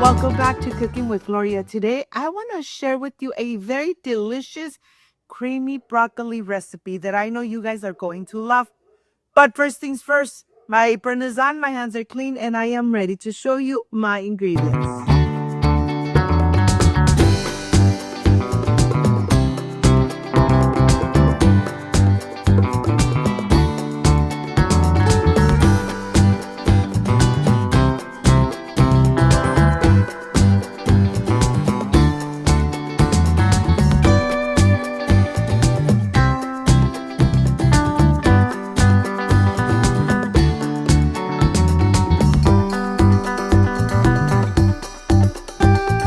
Welcome back to Cooking with Gloria. Today, I want to share with you a very delicious, creamy broccoli recipe that I know you guys are going to love. But first things first, my apron is on, my hands are clean, and I am ready to show you my ingredients.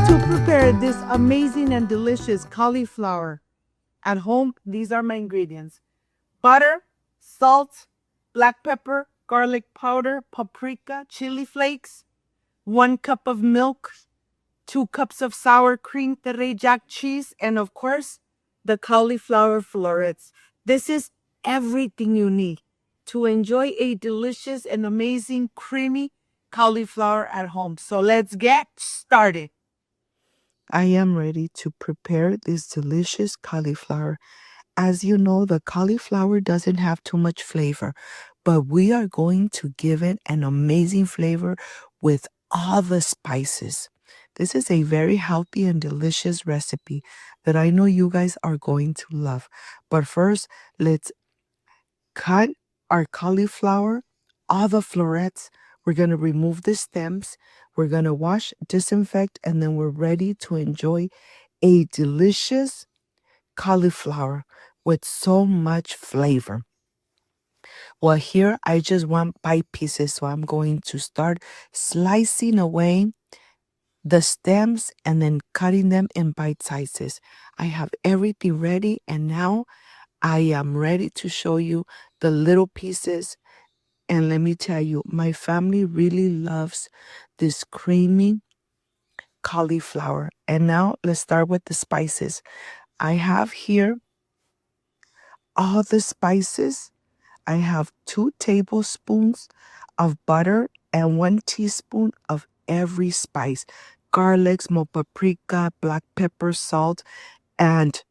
To prepare this amazing and delicious cauliflower at home, these are my ingredients: butter, salt, black pepper, garlic powder, paprika, chili flakes, 1 cup of milk, 2 cups of sour cream, teriyaki cheese, and of course, the cauliflower florets. This is everything you need to enjoy a delicious and amazing creamy cauliflower at home. So let's get started. I am ready to prepare this delicious cauliflower. As you know, the cauliflower doesn't have too much flavor, but we are going to give it an amazing flavor with all the spices. This is a very healthy and delicious recipe that I know you guys are going to love. But first, let's cut our cauliflower, all the florets. We're going to remove the stems. We're going to wash, disinfect, and then we're ready to enjoy a delicious cauliflower with so much flavor. Well, here I just want bite pieces, so I'm going to start slicing away the stems and then cutting them in bite sizes. I have everything ready, and now I am ready to show you the little pieces. And let me tell you, my family really loves this creamy cauliflower. And now let's start with the spices. I have here all the spices. I have 2 tablespoons of butter and 1 teaspoon of every spice: garlic, smoked paprika, black pepper, salt, and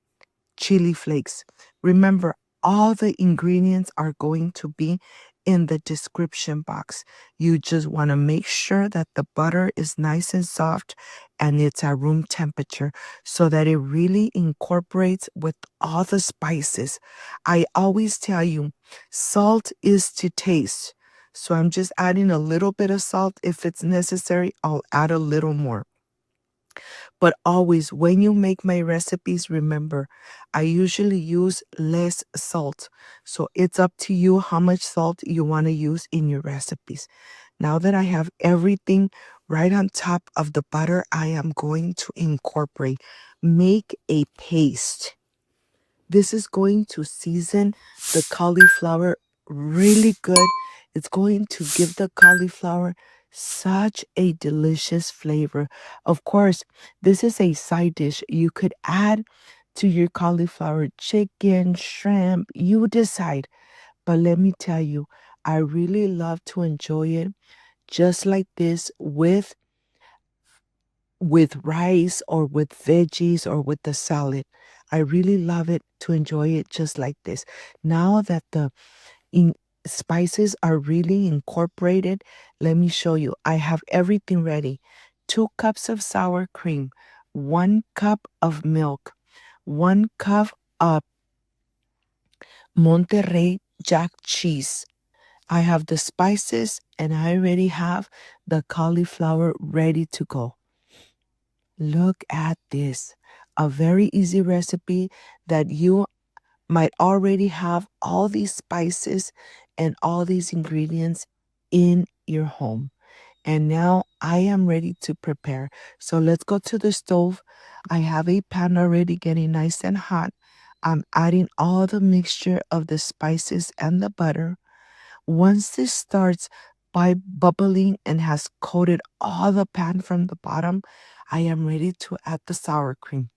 chili flakes. Remember, all the ingredients are going to be in the description box. You just want to make sure that the butter is nice and soft and it's at room temperature so that it really incorporates with all the spices. I always tell you, salt is to taste. So I'm just adding a little bit of salt. If it's necessary, I'll add a little more. But always, when you make my recipes, remember, I usually use less salt. So it's up to you how much salt you want to use in your recipes. Now that I have everything right on top of the butter, I am going to incorporate, make a paste. This is going to season the cauliflower really good. It's going to give the cauliflower such a delicious flavor. Of course, this is a side dish. You could add to your cauliflower chicken, shrimp, you decide. But let me tell you, I really love to enjoy it just like this with rice or with veggies or with the salad. I really love it to enjoy it just like this. Now that the in spices are really incorporated, let me show you. I have everything ready. 2 cups of sour cream, 1 cup of milk, 1 cup of Monterey Jack cheese. I have the spices and I already have the cauliflower ready to go. Look at this. A very easy recipe that you might already have all these spices and all these ingredients in your home. And now I am ready to prepare. So let's go to the stove. I have a pan already getting nice and hot. I'm adding all the mixture of the spices and the butter. Once this starts by bubbling and has coated all the pan from the bottom, I am ready to add the sour cream.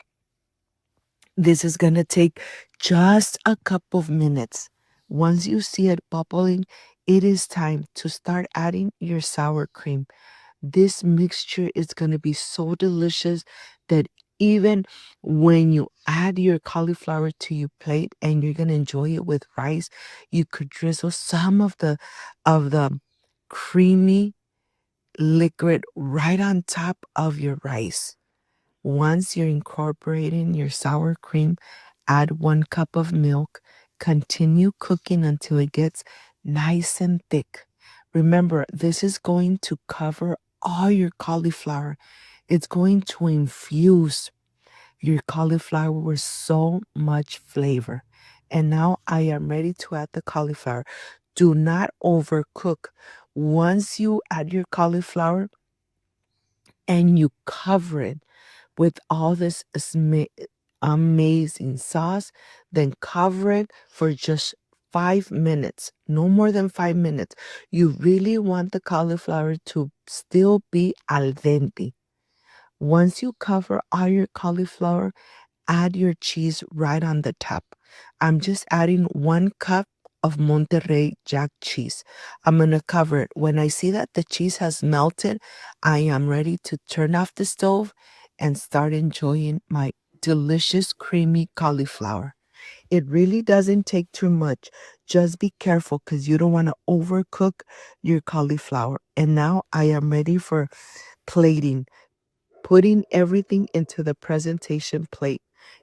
This is going to take just a couple of minutes. Once you see it bubbling, it is time to start adding your sour cream. This mixture is going to be so delicious that even when you add your cauliflower to your plate and you're going to enjoy it with rice, you could drizzle some of the creamy liquid right on top of your rice. Once you're incorporating your sour cream, add 1 cup of milk. Continue cooking until it gets nice and thick. Remember, this is going to cover all your cauliflower. It's going to infuse your cauliflower with so much flavor. And now I am ready to add the cauliflower. Do not overcook. Once you add your cauliflower and you cover it with all this amazing sauce, then cover it for just 5 minutes, no more than 5 minutes. You really want the cauliflower to still be al dente. Once you cover all your cauliflower, add your cheese right on the top. I'm just adding 1 cup of Monterey Jack cheese. I'm going to cover it. When I see that the cheese has melted, I am ready to turn off the stove and start enjoying my delicious creamy cauliflower. It really doesn't take too much. Just be careful because you don't want to overcook your cauliflower. And now I am ready for plating, putting everything into the presentation plate.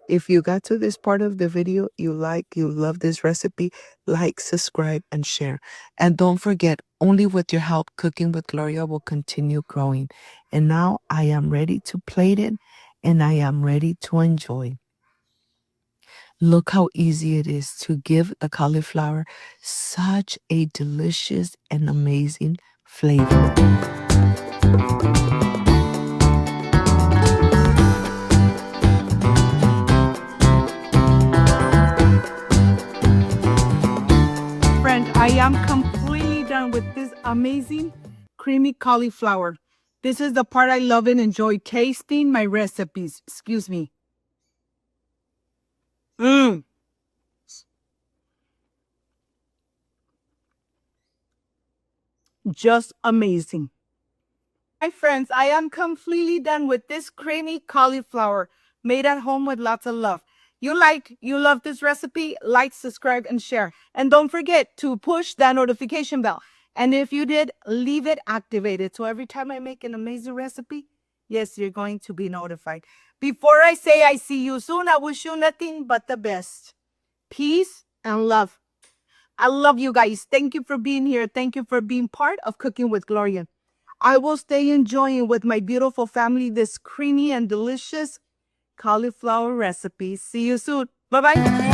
If you got to this part of the video, you love this recipe, like, subscribe, and share. And don't forget, only with your help, Cooking with Gloria will continue growing. And now I am ready to plate it, and I am ready to enjoy. Look how easy it is to give the cauliflower such a delicious and amazing flavor. Friend, I am completely done with this amazing creamy cauliflower. This is the part I love and enjoy tasting my recipes. Excuse me. Just amazing. Hi friends, I am completely done with this creamy cauliflower made at home with lots of love. You love this recipe, like, subscribe, and share. And don't forget to push that notification bell. And if you did, leave it activated. So every time I make an amazing recipe, yes, you're going to be notified. Before I say I see you soon, I wish you nothing but the best. Peace and love. I love you guys. Thank you for being here. Thank you for being part of Cooking with Gloria. I will stay enjoying with my beautiful family this creamy and delicious cauliflower recipe. See you soon. Bye-bye.